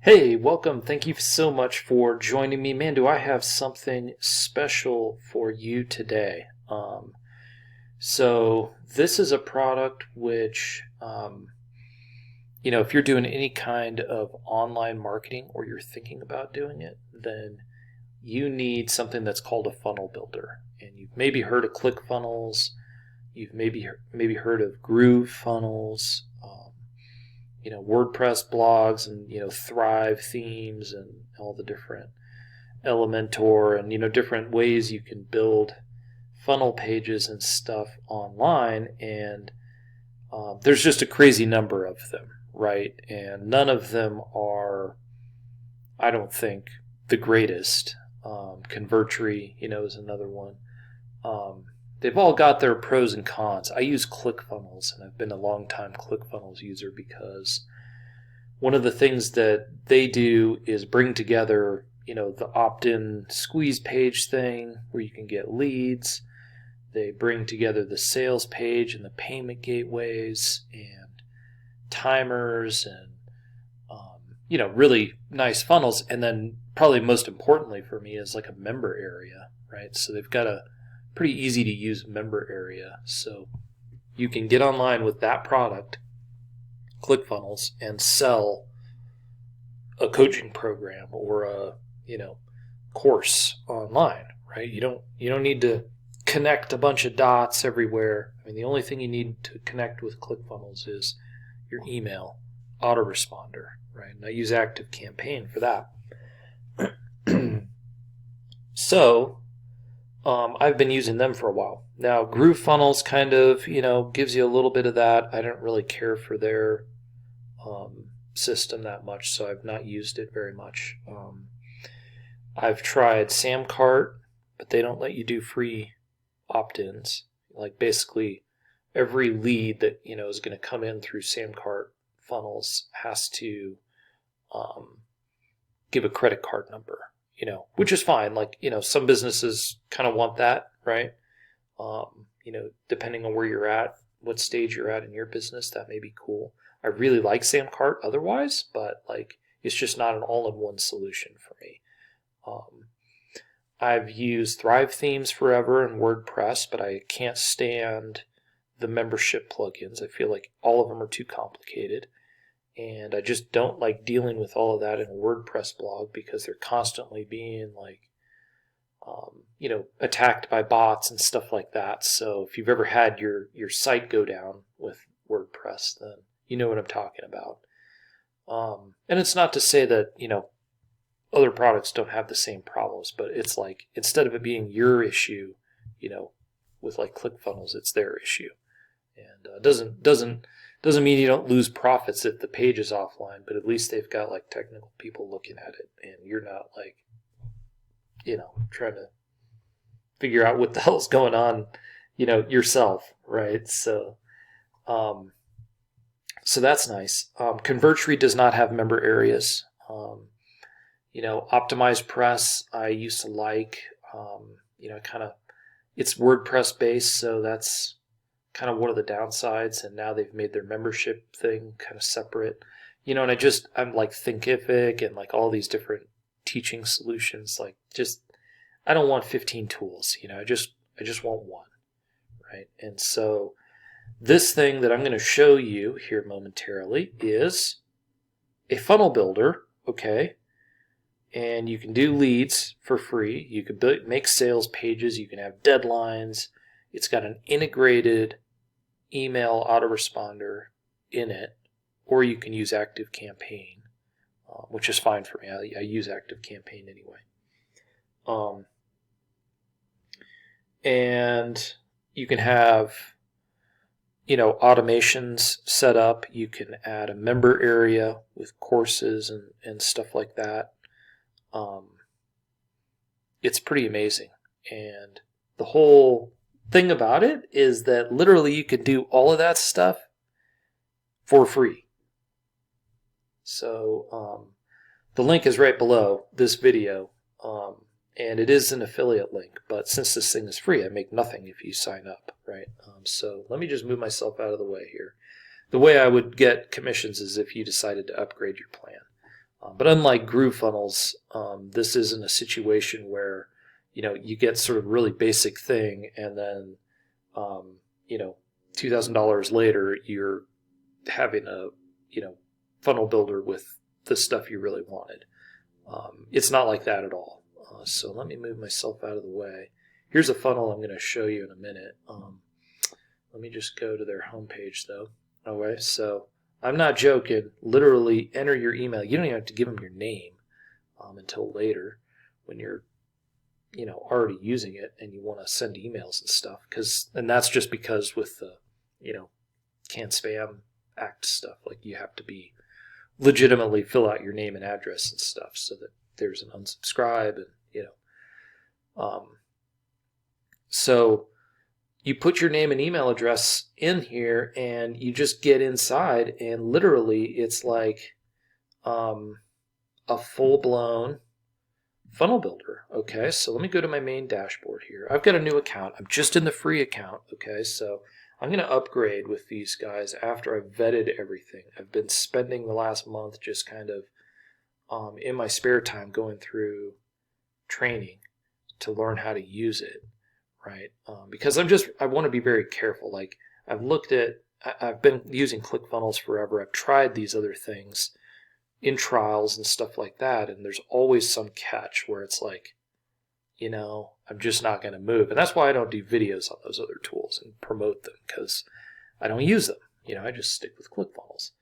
Hey, welcome. Thank you so much for joining me. Man, do I have something special for you today. So this is a product which, if you're doing any kind of online marketing or you're thinking about doing it, then you need something that's called a funnel builder. And you've maybe heard of ClickFunnels. You've maybe heard of Groove funnels. WordPress blogs and Thrive themes and all the different Elementor and different ways you can build funnel pages and stuff online, and there's just a crazy number of them, right? And none of them are, I don't think, the greatest. Convertry, is another one. They've all got their pros and cons. I use ClickFunnels, and I've been a long time ClickFunnels user because one of the things that they do is bring together, the opt-in squeeze page thing where you can get leads. They bring together the sales page and the payment gateways and timers and, really nice funnels. And then probably most importantly for me is like a member area, right? So they've got a pretty easy to use member area. So you can get online with that product, ClickFunnels, and sell a coaching program or a course online, right? You don't need to connect a bunch of dots everywhere. I mean, the only thing you need to connect with ClickFunnels is your email autoresponder, right? And I use ActiveCampaign for that. So I've been using them for a while. Now, GrooveFunnels kind of, gives you a little bit of that. I don't really care for their system that much, so I've not used it very much. I've tried Samcart, but they don't let you do free opt-ins. Like basically every lead that, is going to come in through Samcart funnels has to give a credit card number. Which is fine. Like, some businesses kind of want that, right? Depending on where you're at, what stage you're at in your business, that may be cool. I really like Samcart otherwise, but like, it's just not an all-in-one solution for me. I've used Thrive themes forever and WordPress, but I can't stand the membership plugins. I feel like all of them are too complicated. And I just don't like dealing with all of that in a WordPress blog because they're constantly being like, attacked by bots and stuff like that. So if you've ever had your site go down with WordPress, then you know what I'm talking about. And it's not to say that, other products don't have the same problems, but it's like, instead of it being your issue, with like ClickFunnels, it's their issue. And doesn't mean you don't lose profits if the page is offline, but at least they've got like technical people looking at it, and you're not like, trying to figure out what the hell's going on, yourself, right? So that's nice. Convertry does not have member areas. Optimized Press I used to like. It's WordPress based, so that's kind of one of the downsides, and now they've made their membership thing kind of separate. And I'm like Thinkific and like all these different teaching solutions. Like, just, I don't want 15 tools, I just want one, right? And so this thing that I'm going to show you here momentarily is a funnel builder, okay? And you can do leads for free. You can make sales pages. You can have deadlines. It's got an integrated email autoresponder in it, or you can use ActiveCampaign, which is fine for me. I use ActiveCampaign anyway. And you can have, automations set up. You can add a member area with courses and stuff like that. It's pretty amazing. And the whole thing about it is that literally you can do all of that stuff for free. So the link is right below this video, and it is an affiliate link, but since this thing is free, I make nothing if you sign up, right? So let me just move myself out of the way here. The way I would get commissions is if you decided to upgrade your plan. But unlike GrooveFunnels, this isn't a situation where you get sort of really basic thing, and then $2,000 later you're having a funnel builder with the stuff you really wanted. It's not like that at all. So let me move myself out of the way. Here's a funnel I'm going to show you in a minute. Let me just go to their homepage though. Okay, so I'm not joking. Literally enter your email. You don't even have to give them your name until later when you're already using it and you want to send emails and stuff. And that's just because with the Can Spam Act stuff, like you have to be legitimately fill out your name and address and stuff so that there's an unsubscribe and so you put your name and email address in here and you just get inside, and literally it's like a full-blown funnel builder. Okay, so let me go to my main dashboard here. I've got a new account. I'm just in the free account. Okay, so I'm going to upgrade with these guys after I've vetted everything. I've been spending the last month just kind of in my spare time going through training to learn how to use it, right? Because I want to be very careful. Like I've been using ClickFunnels forever. I've tried these other things in trials and stuff like that, and there's always some catch where it's like, I'm just not going to move. And that's why I don't do videos on those other tools and promote them, because I don't use them. I just stick with ClickFunnels.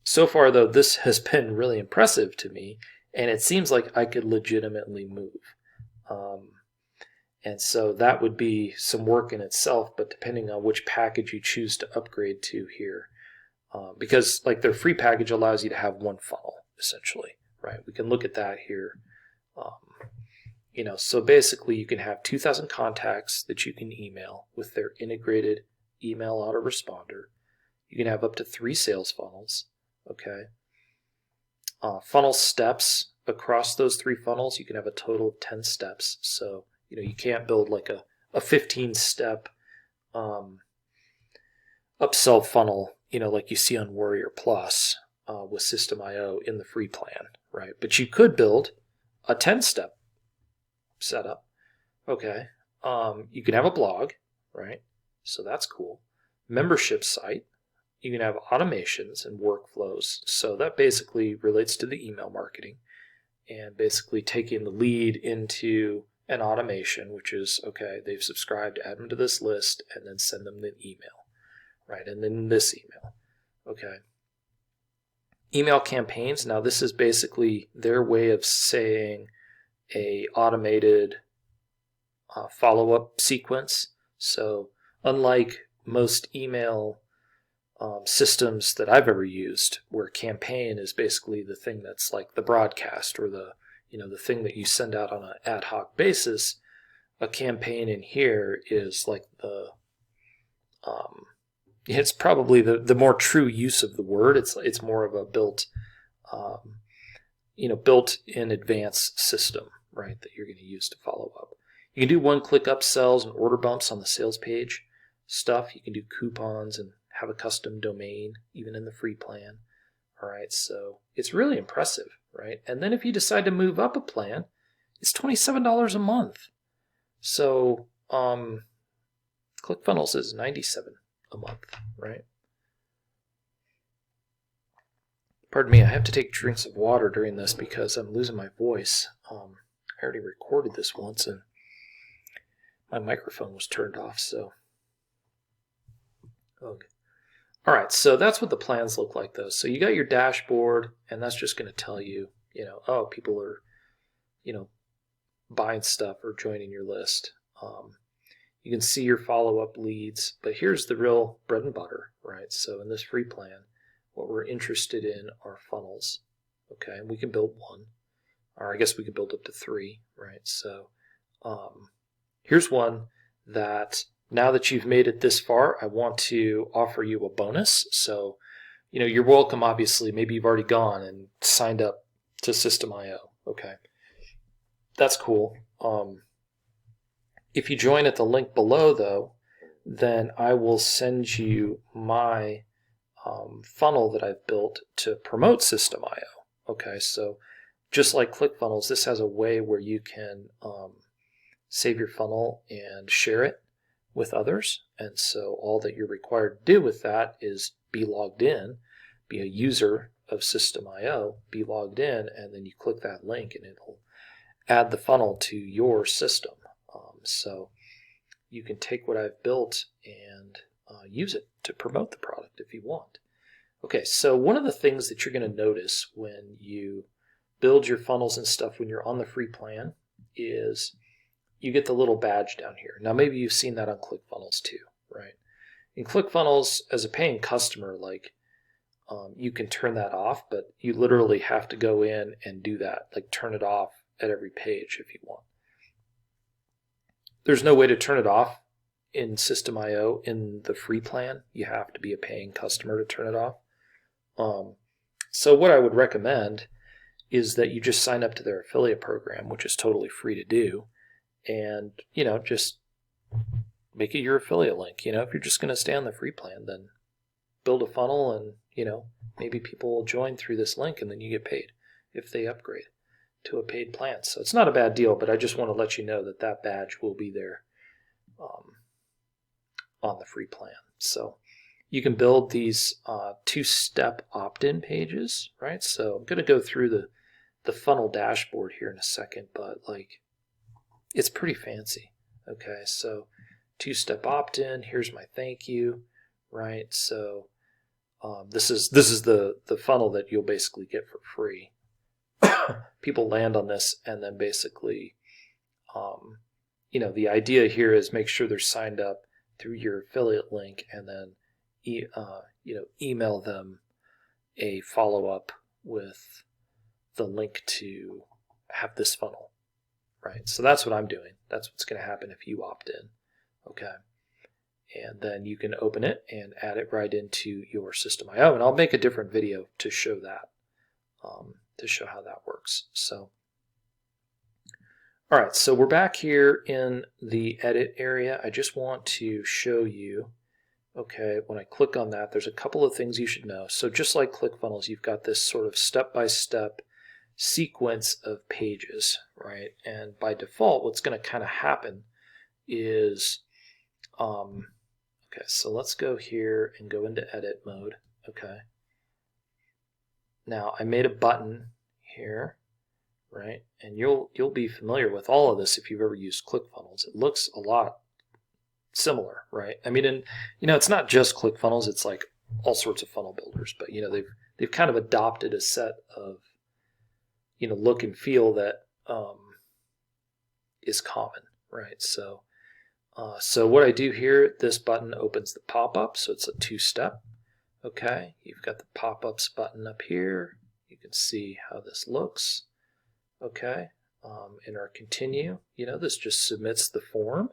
So far, though, this has been really impressive to me, and it seems like I could legitimately move. And so that would be some work in itself, but depending on which package you choose to upgrade to here, because like their free package allows you to have one funnel, essentially, right? We can look at that here. So basically you can have 2,000 contacts that you can email with their integrated email autoresponder. You can have up to 3 sales funnels, okay? Funnel steps across those 3 funnels, you can have a total of 10 steps. So, you can't build like a 15-step upsell funnel, like you see on Warrior Plus with systemeio in the free plan, right? But you could build a 10-step setup, okay? You can have a blog, right? So that's cool. Membership site. You can have automations and workflows. So that basically relates to the email marketing and basically taking the lead into an automation, which is, okay, they've subscribed, add them to this list, and then send them an email, right? And then this email, okay? Email campaigns. Now this is basically their way of saying a automated follow-up sequence. So unlike most email systems that I've ever used, where campaign is basically the thing that's like the broadcast or the thing that you send out on an ad hoc basis, a campaign in here is like it's probably the more true use of the word. It's more of a built in advance system, right, that you're going to use to follow up. You can do one-click upsells and order bumps on the sales page stuff. You can do coupons and have a custom domain, even in the free plan. All right, so it's really impressive, right? And then if you decide to move up a plan, it's $27 a month. So ClickFunnels is $97 a month, right? Pardon me, I have to take drinks of water during this because I'm losing my voice. I already recorded this once and my microphone was turned off, so. Okay. All right, so that's what the plans look like, though. So you got your dashboard, and that's just going to tell you, oh, people are, buying stuff or joining your list. You can see your follow-up leads, but here's the real bread and butter, right? So in this free plan, what we're interested in are funnels, okay? And we can build 1, or I guess we can build up to 3, right? So here's one that now that you've made it this far, I want to offer you a bonus. So, you're welcome, obviously. Maybe you've already gone and signed up to systemeio, okay? That's cool. If you join at the link below, though, then I will send you my funnel that I've built to promote systemeio. Okay, so just like ClickFunnels, this has a way where you can save your funnel and share it with others. And so all that you're required to do with that is be logged in, be a user of systemeio, be logged in, and then you click that link and it'll add the funnel to your system. So you can take what I've built and use it to promote the product if you want. Okay, so one of the things that you're going to notice when you build your funnels and stuff when you're on the free plan is you get the little badge down here. Now maybe you've seen that on ClickFunnels too, right? In ClickFunnels, as a paying customer, like you can turn that off, but you literally have to go in and do that, like turn it off at every page if you want. There's no way to turn it off in systemeio in the free plan. You have to be a paying customer to turn it off. So what I would recommend is that you just sign up to their affiliate program, which is totally free to do, and just make it your affiliate link. If you're just going to stay on the free plan, then build a funnel and maybe people will join through this link and then you get paid if they upgrade to a paid plan. So it's not a bad deal, but I just want to let you know that that badge will be there on the free plan. So you can build these two-step opt-in pages, right? So I'm going to go through the funnel dashboard here in a second, but like it's pretty fancy. Okay, so two-step opt-in, here's my thank you, right? So this is the funnel that you'll basically get for free. People land on this and then basically the idea here is make sure they're signed up through your affiliate link and then email them a follow-up with the link to have this funnel, right? So that's what I'm doing. That's what's going to happen if you opt in, okay? And then you can open it and add it right into your systemeio, and I'll make a different video to show that, to show how that works. So, all right, so we're back here in the edit area. I just want to show you, okay, when I click on that, there's a couple of things you should know. So just like ClickFunnels, you've got this sort of step-by-step sequence of pages, right? And by default, what's going to kind of happen is, okay, so let's go here and go into edit mode, okay? Now, I made a button here, right? And you'll be familiar with all of this if you've ever used ClickFunnels. It looks a lot similar, right? I mean, and it's not just ClickFunnels, it's like all sorts of funnel builders, but they've kind of adopted a set of look and feel that is common, right? So so what I do here, this button opens the pop-up, so it's a two-step. Okay, you've got the pop-ups button up here. You can see how this looks. Okay, in our continue, this just submits the form.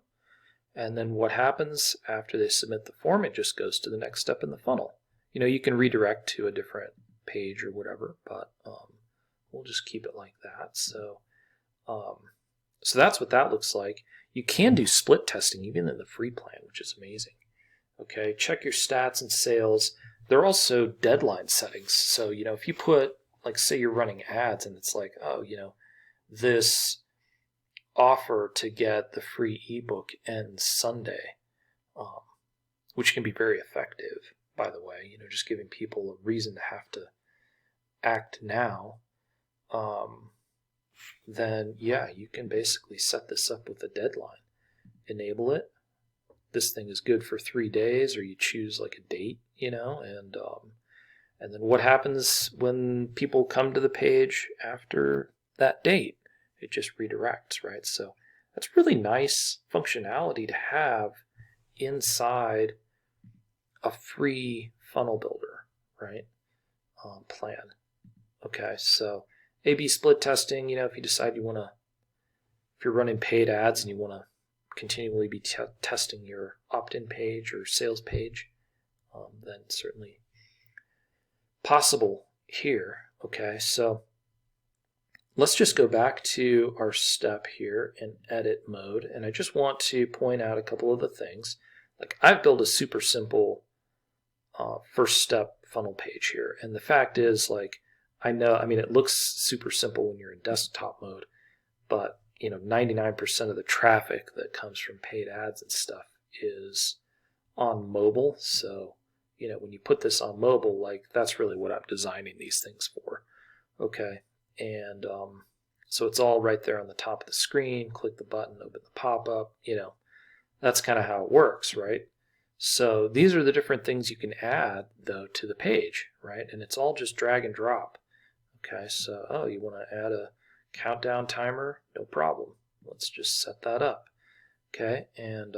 And then what happens after they submit the form, it just goes to the next step in the funnel. You can redirect to a different page or whatever, but we'll just keep it like that. So, so that's what that looks like. You can do split testing even in the free plan, which is amazing. Okay, check your stats and sales. There are also deadline settings. So, if you put, like, say you're running ads and it's like, oh, this offer to get the free ebook ends Sunday, which can be very effective, by the way, just giving people a reason to have to act now, then yeah, you can basically set this up with a deadline. Enable it. This thing is good for 3 days, or you choose like a date, and then what happens when people come to the page after that date? It just redirects, right? So that's really nice functionality to have inside a free funnel builder, right? Plan. Okay, so A/B split testing, if you decide if you're running paid ads and you want to continually be testing your opt-in page or sales page, then certainly possible here. Okay, so let's just go back to our step here in edit mode, and I just want to point out a couple of the things. Like, I've built a super simple first step funnel page here. And the fact is, like, I mean, it looks super simple when you're in desktop mode, but 99% of the traffic that comes from paid ads and stuff is on mobile. So, when you put this on mobile, like, that's really what I'm designing these things for. Okay. And so it's all right there on the top of the screen. Click the button, open the pop-up. That's kind of how it works, right? So these are the different things you can add, though, to the page, right? And it's all just drag and drop. Okay, so, you want to add a countdown timer? No problem. Let's just set that up. Okay, and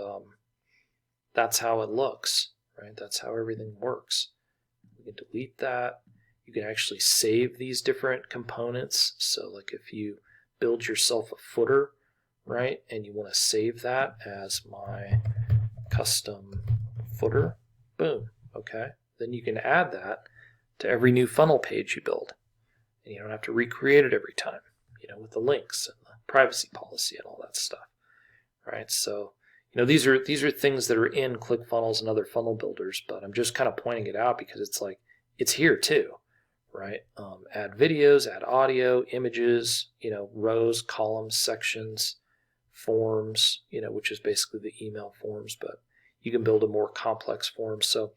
that's how it looks, right? That's how everything works. We can delete that. You can actually save these different components. So like if you build yourself a footer, right, and you want to save that as my custom footer, boom, okay, then you can add that to every new funnel page you build. And you don't have to recreate it every time, with the links and the privacy policy and all that stuff, right? So, these are things that are in ClickFunnels and other funnel builders, but I'm just kind of pointing it out because it's like, it's here too, right? Add videos, add audio, images, rows, columns, sections, forms, which is basically the email forms, but you can build a more complex form. So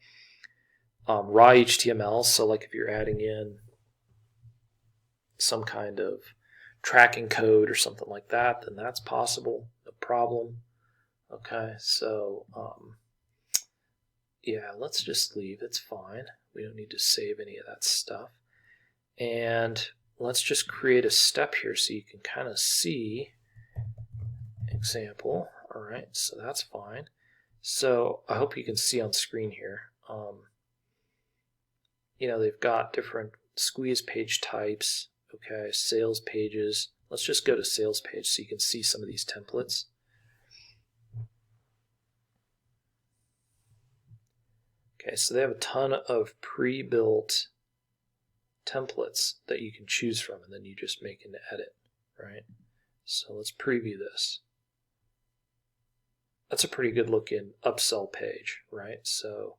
raw HTML, so like if you're adding in some kind of tracking code or something like that, then that's possible, no problem. Okay, so yeah, let's just leave, it's fine. We don't need to save any of that stuff. And let's just create a step here so you can kind of see example. All right, so that's fine. So I hope you can see on screen here. They've got different squeeze page types. Okay, sales pages. Let's just go to sales page so you can see some of these templates. Okay, so they have a ton of pre-built templates that you can choose from, and then you just make an edit, right? So let's preview this. That's a pretty good looking upsell page, right? So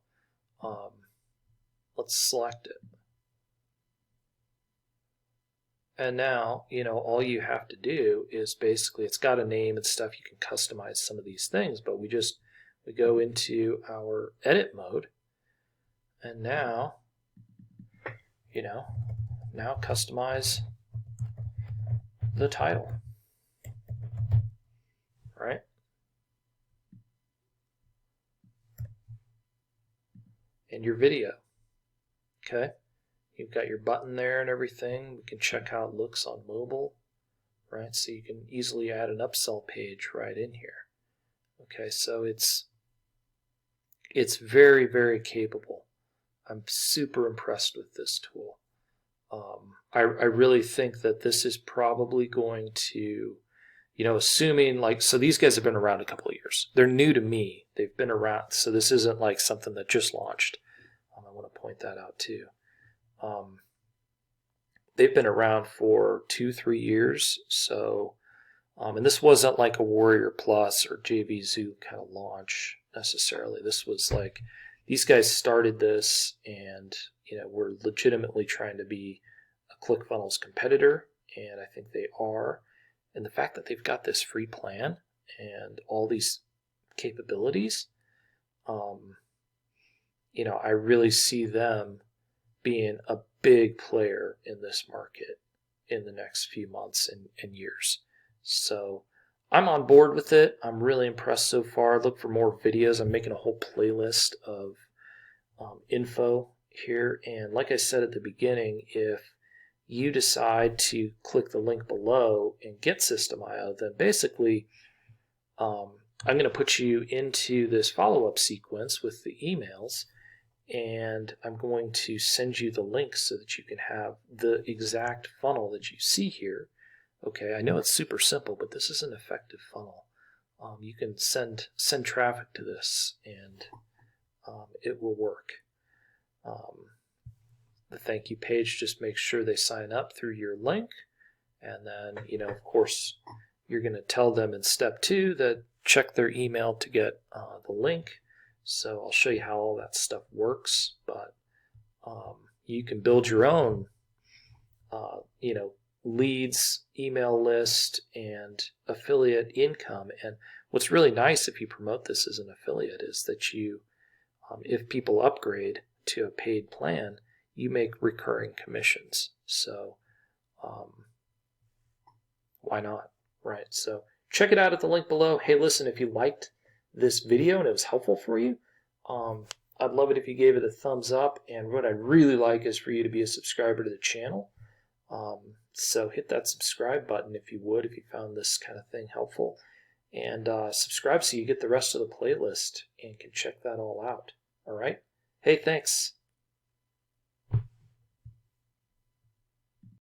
let's select it. And now, all you have to do is basically, it's got a name and stuff. You can customize some of these things, but we go into our edit mode, and now, now customize the title, right? And your video, okay? You've got your button there and everything. We can check how it looks on mobile, right? So you can easily add an upsell page right in here. Okay, so it's very, very capable. I'm super impressed with this tool. I really think that this is probably going to, assuming so these guys have been around a couple of years. They're new to me. They've been around, so this isn't like something that just launched. I want to point that out too. They've been around for 2-3 years. So, and this wasn't like a Warrior Plus or JVZoo kind of launch necessarily. This was like, these guys started this and, we're legitimately trying to be a ClickFunnels competitor, and I think they are. And the fact that they've got this free plan and all these capabilities, I really see them being a big player in this market in the next few months and years. So I'm on board with it. I'm really impressed so far. Look for more videos. I'm making a whole playlist of info here. And like I said at the beginning, if you decide to click the link below and get systemeio, then basically I'm going to put you into this follow-up sequence with the emails, and I'm going to send you the link so that you can have the exact funnel that you see here. Okay, I know it's super simple, but this is an effective funnel. You can send traffic to this, and it will work. The thank you page just makes sure they sign up through your link, and then, of course, you're going to tell them in step 2 that check their email to get the link. So I'll show you how all that stuff works, but You can build your own, leads, email list, and affiliate income. And what's really nice if you promote this as an affiliate is that if people upgrade to a paid plan, you make recurring commissions. So why not, right? So check it out at the link below. Hey, listen, if you liked this video and it was helpful for you, I'd love it if you gave it a thumbs up. And what I'd really like is for you to be a subscriber to the channel. So hit that subscribe button if you would, if you found this kind of thing helpful. And subscribe so you get the rest of the playlist and can check that all out. All right? Hey, thanks.